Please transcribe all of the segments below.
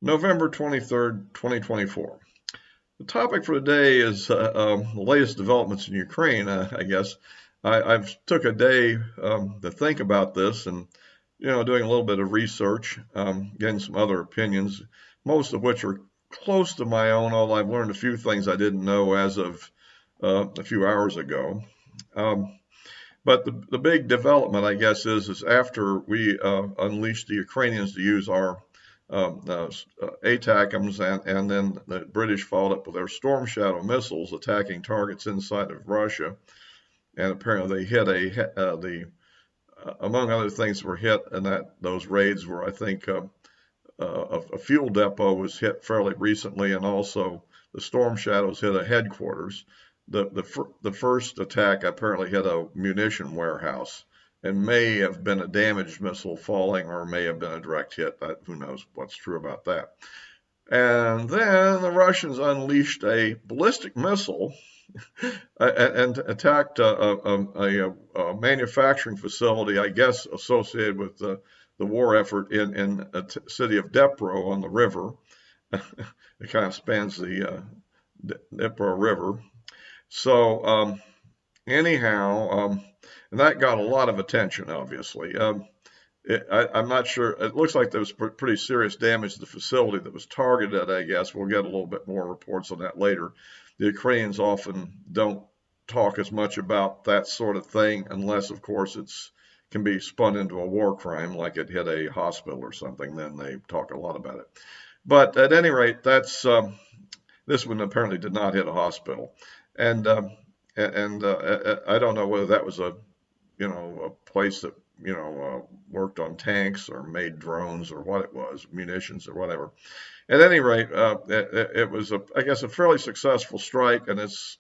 November 23rd, 2024. The topic for today is the latest developments in Ukraine, I guess. I've took a day to think about this and, doing a little bit of research, getting some other opinions, most of which are close to my own, although I've learned a few things I didn't know as of a few hours ago. But the big development, I guess, is after we unleashed the Ukrainians to use our ATACMs, and then the British followed up with their Storm Shadow missiles attacking targets inside of Russia. And apparently they hit among other things that were hit in those raids were, I think, a fuel depot was hit fairly recently, and also the Storm Shadows hit a headquarters. The first attack apparently hit a munition warehouse and may have been a damaged missile falling, or may have been a direct hit. Who knows what's true about that. And then the Russians unleashed a ballistic missile and attacked a manufacturing facility, I guess, associated with the war effort in the city of Dnipro on the river. It kind of spans the Dnipro River. So anyhow, and that got a lot of attention, obviously. I'm not sure. It looks like there was pretty serious damage to the facility that was targeted, I guess. We'll get a little bit more reports on that later. The Ukrainians often don't talk as much about that sort of thing unless, of course, it can be spun into a war crime, like it hit a hospital or something. Then they talk a lot about it. But at any rate, this one apparently did not hit a hospital. And I don't know whether that was a place that worked on tanks or made drones or what it was, munitions or whatever. At any rate, it was I guess a fairly successful strike, and it's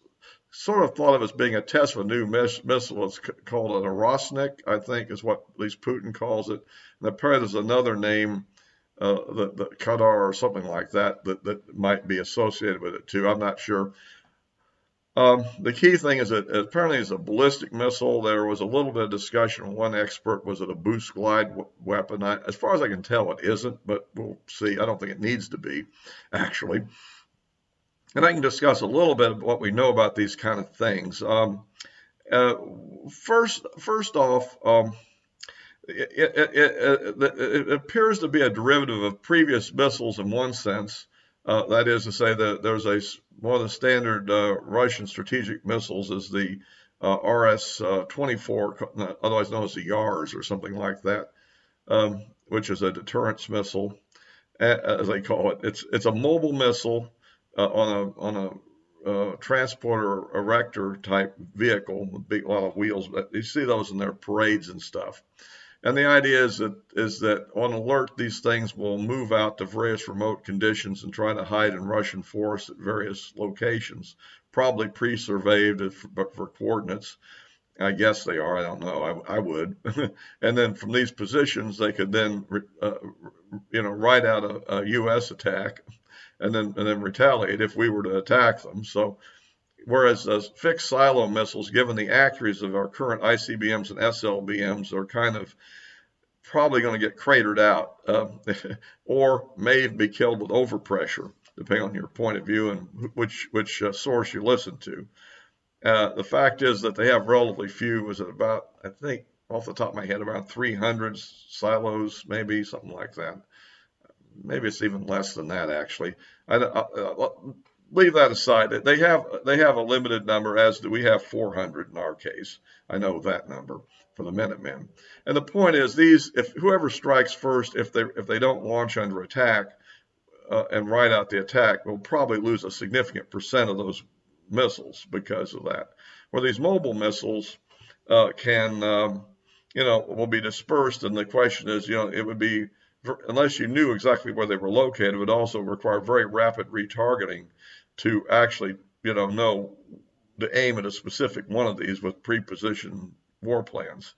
sort of thought of as being a test of a new missile. It's called an Oreshnik, I think, is what at least Putin calls it. And apparently there's another name, the Gettr or something like that might be associated with it too. I'm not sure. The key thing is that apparently it's a ballistic missile. There was a little bit of discussion. One expert, was it a boost glide weapon? As far as I can tell, it isn't, but we'll see. I don't think it needs to be, actually. And I can discuss a little bit of what we know about these kind of things. First off, it appears to be a derivative of previous missiles in one sense. That is to say that there's one of the standard Russian strategic missiles is the RS-24, otherwise known as the YARS or something like that, which is a deterrence missile, as they call it. It's a mobile missile on a transporter erector type vehicle with a lot of wheels. You see those in their parades and stuff. And the idea is that on alert, these things will move out to various remote conditions and try to hide in Russian forests at various locations, probably pre-surveyed for coordinates. I guess they are. I don't know. I would. And then from these positions, they could then, ride out a U.S. attack, and then retaliate if we were to attack them. So, whereas fixed silo missiles, given the accuracy of our current ICBMs and SLBMs, are kind of probably going to get cratered out or may be killed with overpressure, depending on your point of view and which source you listen to. The fact is that they have relatively few. Was it about, I think, off the top of my head, around 300 silos, maybe something like that. Maybe it's even less than that, actually. Leave that aside. They have a limited number, as do we have 400 in our case. I know that number for the Minutemen. And the point is, if whoever strikes first, if they don't launch under attack and ride out the attack, will probably lose a significant percent of those missiles because of that. Where these mobile missiles will be dispersed, and the question is, it would be, unless you knew exactly where they were located, it would also require very rapid retargeting to actually, know to aim at a specific one of these with pre-positioned war plans.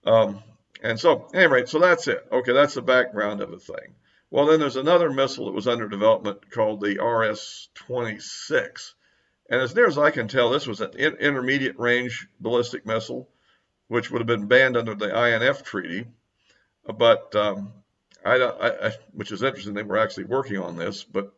And so, anyway, so that's it. Okay, that's the background of the thing. Well, then there's another missile that was under development called the RS-26. And as near as I can tell, this was an intermediate range ballistic missile, which would have been banned under the INF treaty. But which is interesting, they were actually working on this, but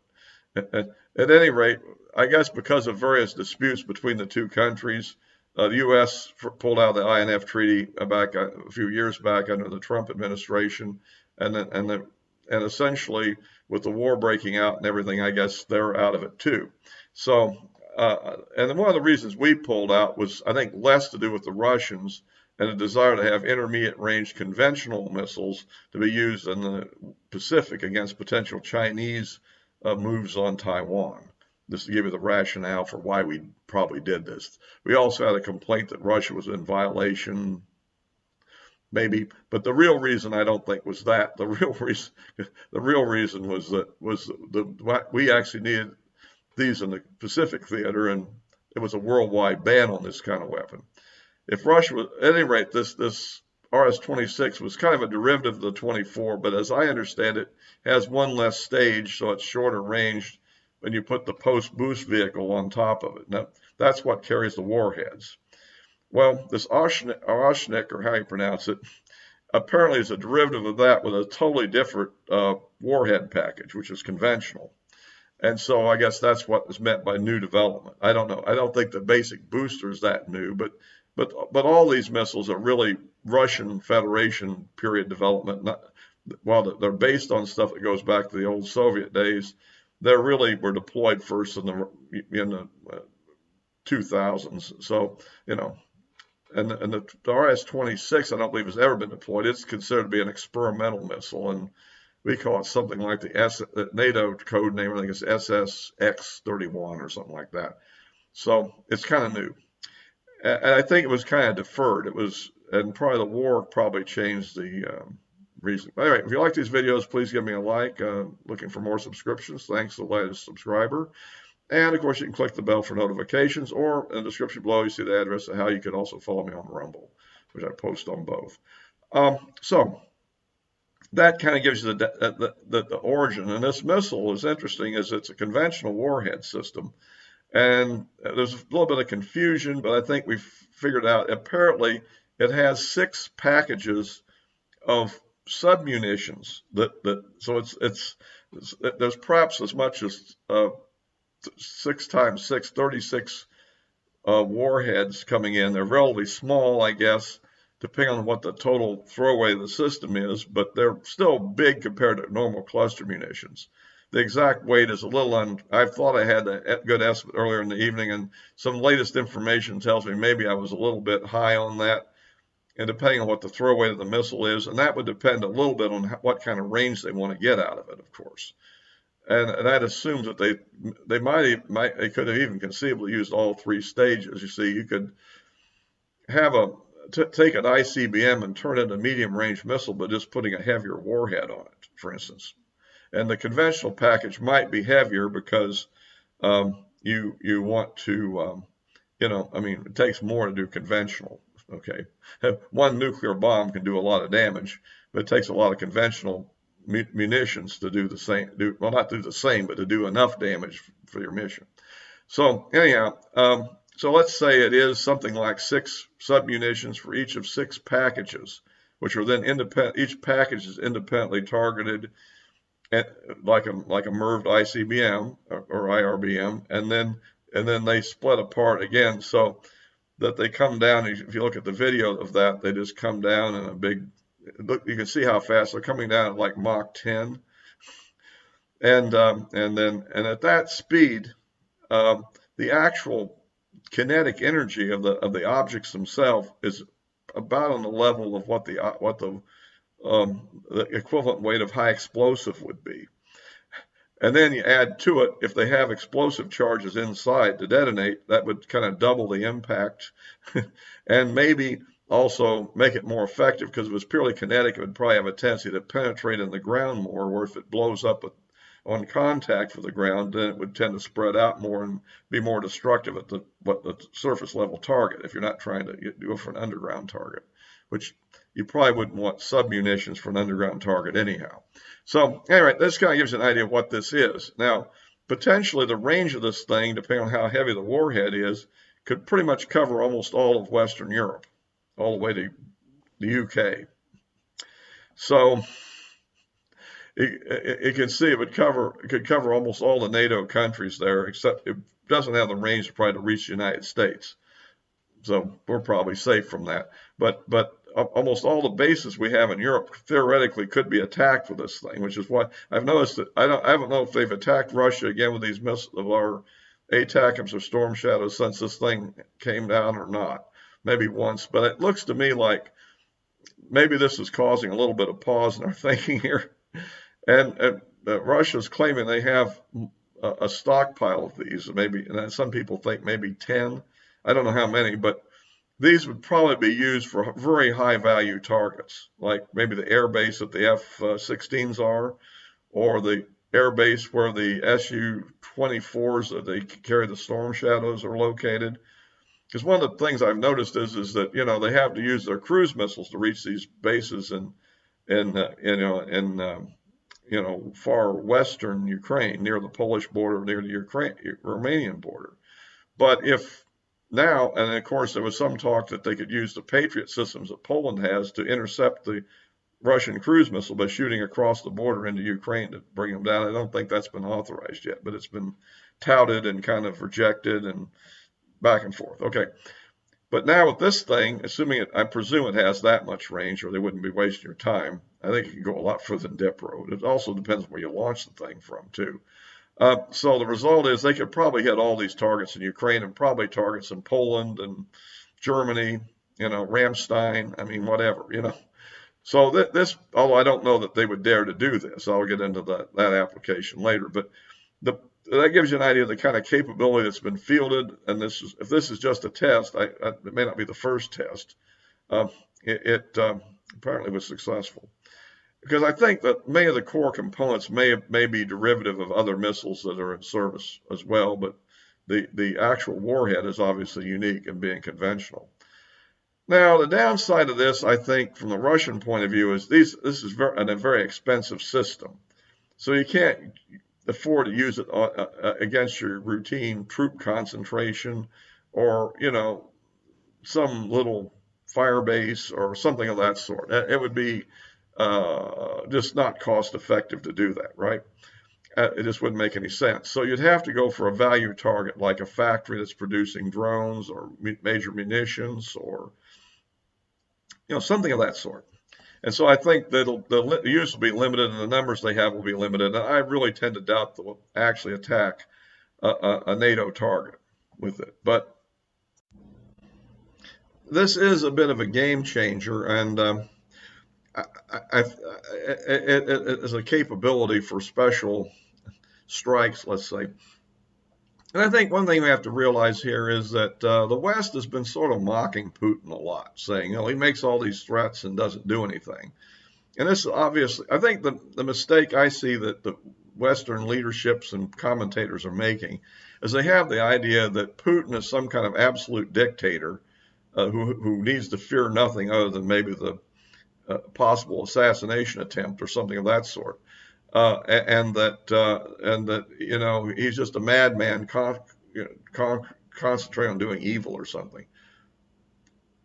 at any rate, I guess because of various disputes between the two countries, the U.S. pulled out of the INF treaty back a few years back under the Trump administration, and essentially with the war breaking out and everything, I guess they're out of it too. So, and one of the reasons we pulled out was, I think, less to do with the Russians and a desire to have intermediate range conventional missiles to be used in the Pacific against potential Chinese moves on Taiwan. Just to give you the rationale for why we probably did this. We also had a complaint that Russia was in violation, maybe, but the real reason I don't think was that. The real reason was that we actually needed these in the Pacific theater, and it was a worldwide ban on this kind of weapon. If Russia was, at any rate, this RS-26 was kind of a derivative of the 24, but as I understand it, has one less stage, so it's shorter range when you put the post-boost vehicle on top of it. Now, that's what carries the warheads. Well, this Oreshnik, or how you pronounce it, apparently is a derivative of that with a totally different warhead package, which is conventional. And so I guess that's what is meant by new development. I don't know. I don't think the basic booster is that new, but all these missiles are really Russian Federation period development. While they're based on stuff that goes back to the old Soviet days, they really were deployed first in the 2000s. So, and the RS-26, I don't believe has ever been deployed. It's considered to be an experimental missile, and we call it something like the NATO code name. I think it's SSX-31 or something like that. So it's kind of new, and I think it was kind of deferred. It was, and probably the war probably changed the reason. All right, if you like these videos, please give me a like. Looking for more subscriptions, thanks to the latest subscriber. And of course, you can click the bell for notifications, or in the description below, you see the address of how you can also follow me on Rumble, which I post on both. So that kind of gives you the origin. And this missile is interesting, as it's a conventional warhead system. And there's a little bit of confusion, but I think we've figured out, apparently, it has 6 packages of submunitions so there's perhaps as much as 6 times 6, 36 warheads coming in. They're relatively small, I guess, depending on what the total throwaway of the system is, but they're still big compared to normal cluster munitions. The exact weight is a little I thought I had a good estimate earlier in the evening, and some latest information tells me maybe I was a little bit high on that. And depending on what the throw weight of the missile is, and that would depend a little bit on what kind of range they want to get out of it, of course. And that assumes that they could have even conceivably used all 3 stages. You see, you could have take an ICBM and turn it into a medium range missile, but just putting a heavier warhead on it, for instance. And the conventional package might be heavier because you want to, it takes more to do conventional. Okay, one nuclear bomb can do a lot of damage, but it takes a lot of conventional munitions to do the same. Not do the same, but to do enough damage for your mission. So anyhow, so let's say it is something like 6 submunitions for each of 6 packages, which are then independent. Each package is independently targeted, like a MIRV ICBM or IRBM, and then they split apart again. So that they come down. If you look at the video of that, they just come down in a big. Look, you can see how fast they're coming down at like Mach 10, and at that speed, the actual kinetic energy of the objects themselves is about on the level of what the equivalent weight of high explosive would be. And then you add to it, if they have explosive charges inside to detonate, that would kind of double the impact and maybe also make it more effective, because if it was purely kinetic, it would probably have a tendency to penetrate in the ground more, where if it blows up on contact with the ground, then it would tend to spread out more and be more destructive at the surface level target, if you're not trying to do it for an underground target, which you probably wouldn't want submunitions for an underground target anyhow. So anyway, this kind of gives you an idea of what this is. Now, potentially the range of this thing, depending on how heavy the warhead is, could pretty much cover almost all of Western Europe, all the way to the UK. So you can see it could cover almost all the NATO countries there, except it doesn't have the range to probably to reach the United States. So we're probably safe from that. But almost all the bases we have in Europe theoretically could be attacked with this thing, which is why I've noticed that I don't know if they've attacked Russia again with these missiles of our ATACMS or Storm Shadows since this thing came down or not. Maybe once, but it looks to me like maybe this is causing a little bit of pause in our thinking here. And Russia's claiming they have a stockpile of these, maybe, and some people think maybe 10. I don't know how many, but these would probably be used for very high value targets, like maybe the air base that the F-16s are, or the air base where the Su-24s that they carry the Storm Shadows are located. Because one of the things I've noticed is that they have to use their cruise missiles to reach these bases in far western Ukraine, near the Polish border, near the Romanian border. But if now, and of course there was some talk that they could use the Patriot systems that Poland has to intercept the Russian cruise missile by shooting across the border into Ukraine to bring them down. I don't think that's been authorized yet, but it's been touted and kind of rejected and back and forth. Okay. But now with this thing, I presume it has that much range, or they wouldn't be wasting your time. I think it can go a lot further than Dnipro. It also depends where you launch the thing from, too. So the result is they could probably hit all these targets in Ukraine and probably targets in Poland and Germany, Ramstein, whatever, So this, although I don't know that they would dare to do this, I'll get into that application later, but that gives you an idea of the kind of capability that's been fielded. And if this is just a test, it may not be the first test. It apparently was successful. Because I think that many of the core components may be derivative of other missiles that are in service as well, but the actual warhead is obviously unique in being conventional. Now, the downside of this, I think, from the Russian point of view, is this is a very expensive system. So you can't afford to use it against your routine troop concentration or, some little fire base or something of that sort. It would be just not cost effective to do that, right? It just wouldn't make any sense. So you'd have to go for a value target like a factory that's producing drones or major munitions or something of that sort. And so I think that the use will be limited and the numbers they have will be limited. And I really tend to doubt they'll actually attack a NATO target with it. But this is a bit of a game changer, and it is a capability for special strikes, let's say. And I think one thing we have to realize here is that the West has been sort of mocking Putin a lot, saying, he makes all these threats and doesn't do anything. And this obviously, I think the mistake I see that the Western leaderships and commentators are making is they have the idea that Putin is some kind of absolute dictator who needs to fear nothing other than maybe the possible assassination attempt or something of that sort. And that he's just a madman concentrating on doing evil or something.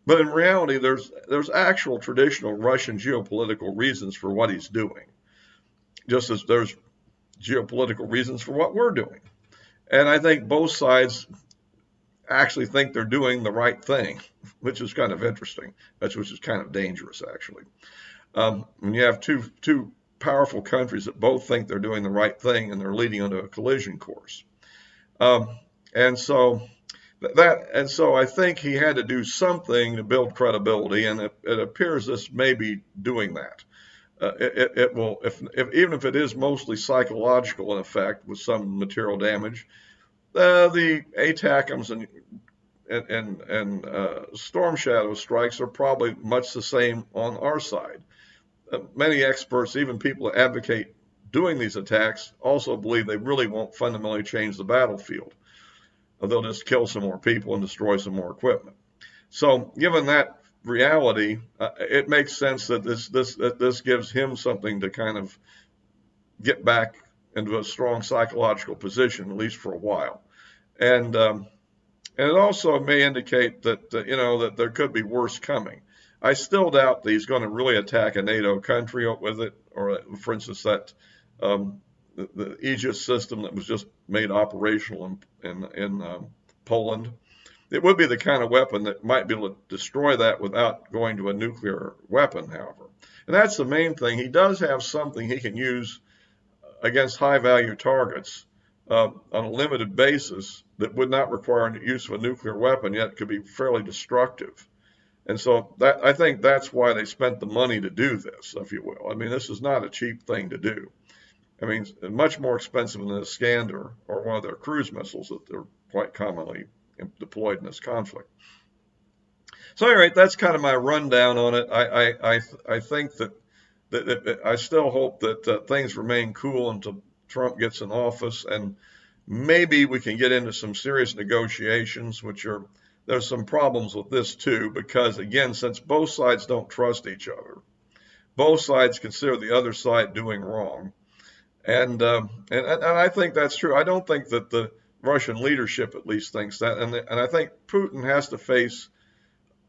But in reality, there's actual traditional Russian geopolitical reasons for what he's doing, just as there's geopolitical reasons for what we're doing. And I think both sides actually think they're doing the right thing, which is kind of interesting, which is kind of dangerous, actually. When you have two powerful countries that both think they're doing the right thing and they're leading onto a collision course. And so I think he had to do something to build credibility, and it appears this may be doing that. It will, even if it is mostly psychological in effect with some material damage, the ATACMS and Storm Shadow strikes are probably much the same on our side. Many experts, even people that advocate doing these attacks, also believe they really won't fundamentally change the battlefield. They'll just kill some more people and destroy some more equipment. So, given that reality, it makes sense that this gives him something to kind of get back into a strong psychological position, at least for a while. And it also may indicate that that there could be worse coming. I still doubt that he's going to really attack a NATO country with it or for instance, that the Aegis system that was just made operational in Poland. It would be the kind of weapon that might be able to destroy that without going to a nuclear weapon, however. And that's the main thing. He does have something he can use against high-value targets on a limited basis that would not require the use of a nuclear weapon, yet could be fairly destructive. And so I think that's why they spent the money to do this, if you will. I mean, this is not a cheap thing to do. I mean, it's much more expensive than a Iskander or one of their cruise missiles that they're quite commonly deployed in this conflict. So, anyway, that's kind of my rundown on it. I think that I still hope that things remain cool until Trump gets in office, and maybe we can get into some serious negotiations, there's some problems with this too, because again, since both sides don't trust each other, both sides consider the other side doing wrong. And I think that's true. I don't think that the Russian leadership at least thinks that. And I think Putin has to face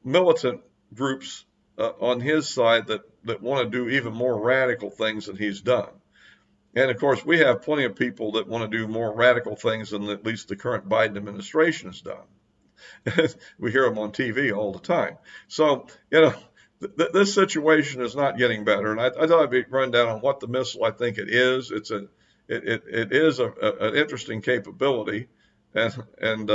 militant groups on his side that want to do even more radical things than he's done. And of course, we have plenty of people that want to do more radical things than at least the current Biden administration has done. We hear them on TV all the time. So, this situation is not getting better. And I thought I'd be run down on what the missile I think it is. It is an interesting capability, and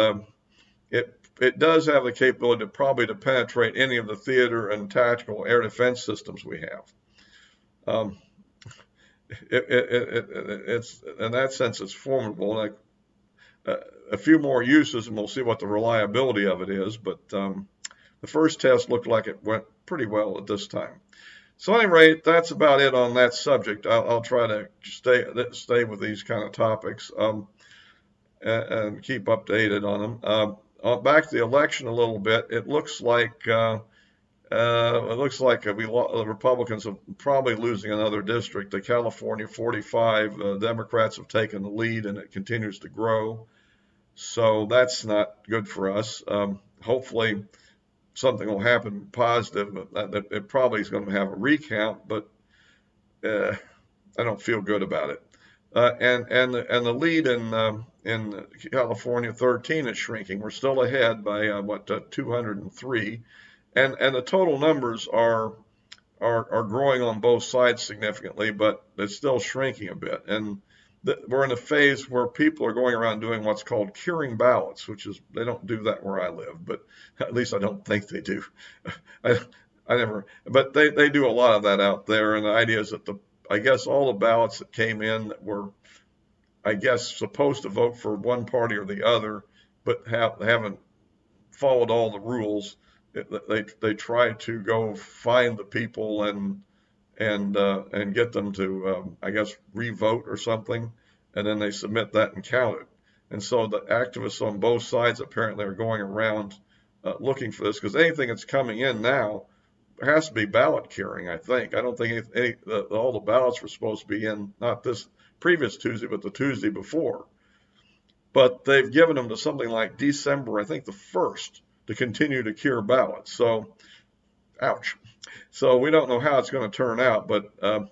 it does have the capability to penetrate any of the theater and tactical air defense systems we have. It's in that sense it's formidable. Like a few more uses, and we'll see what the reliability of it is. But the first test looked like it went pretty well at this time. So, at any rate, that's about it on that subject. I'll try to stay with these kind of topics and keep updated on them. Back to the election a little bit. It looks like the Republicans are probably losing another district. The California 45, Democrats have taken the lead, and it continues to grow. So that's not good for us. Hopefully something will happen positive. It probably is going to have a recount, but I don't feel good about it. And the lead in California 13 is shrinking. We're still ahead by 203, and the total numbers are growing on both sides significantly, but it's still shrinking a bit. And we're in a phase where people are going around doing what's called curing ballots, which is, they don't do that where I live, but at least I don't think they do. But they do a lot of that out there. And the idea is that I guess all the ballots that came in that were, I guess, supposed to vote for one party or the other, but haven't followed all the rules. They try to go find the people and get them to, I guess, re-vote or something, and then they submit that and count it. And so the activists on both sides apparently are going around looking for this, because anything that's coming in now has to be ballot curing, I think. I don't think all the ballots were supposed to be in, not this previous Tuesday, but the Tuesday before. But they've given them to something like December, I think the 1st, to continue to cure ballots. So, ouch. So we don't know how it's going to turn out, but I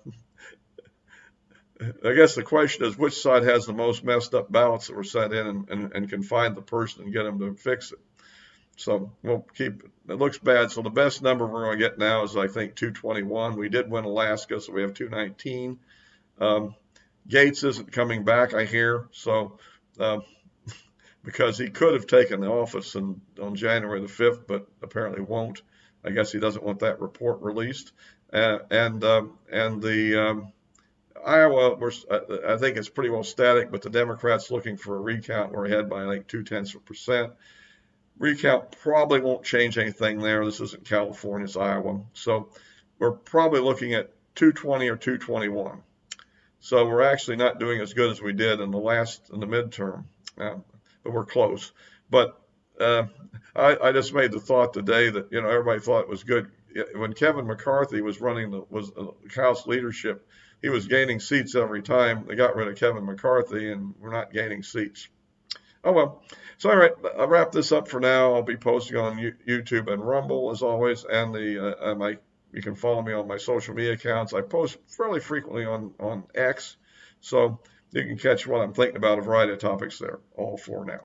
guess the question is which side has the most messed up ballots that were sent in and can find the person and get them to fix it. So we'll keep it. Looks bad. So the best number we're going to get now is, I think, 221. We did win Alaska, so we have 219. Gates isn't coming back, I hear, so because he could have taken the office on January the 5th, but apparently won't. I guess he doesn't want that report released. And the Iowa, I think it's pretty well static, but the Democrats looking for a recount. We're ahead by like 0.2%. Recount probably won't change anything there. This isn't California, it's Iowa. So we're probably looking at 220 or 221. So we're actually not doing as good as we did in the midterm, but we're close. But I just made the thought today that, everybody thought it was good. When Kevin McCarthy was running the House leadership, he was gaining seats every time. They got rid of Kevin McCarthy, and we're not gaining seats. Oh, well. So, all right, I'll wrap this up for now. I'll be posting on YouTube and Rumble, as always, and my You can follow me on my social media accounts. I post fairly frequently on X, so you can catch what I'm thinking about a variety of topics there. All for now.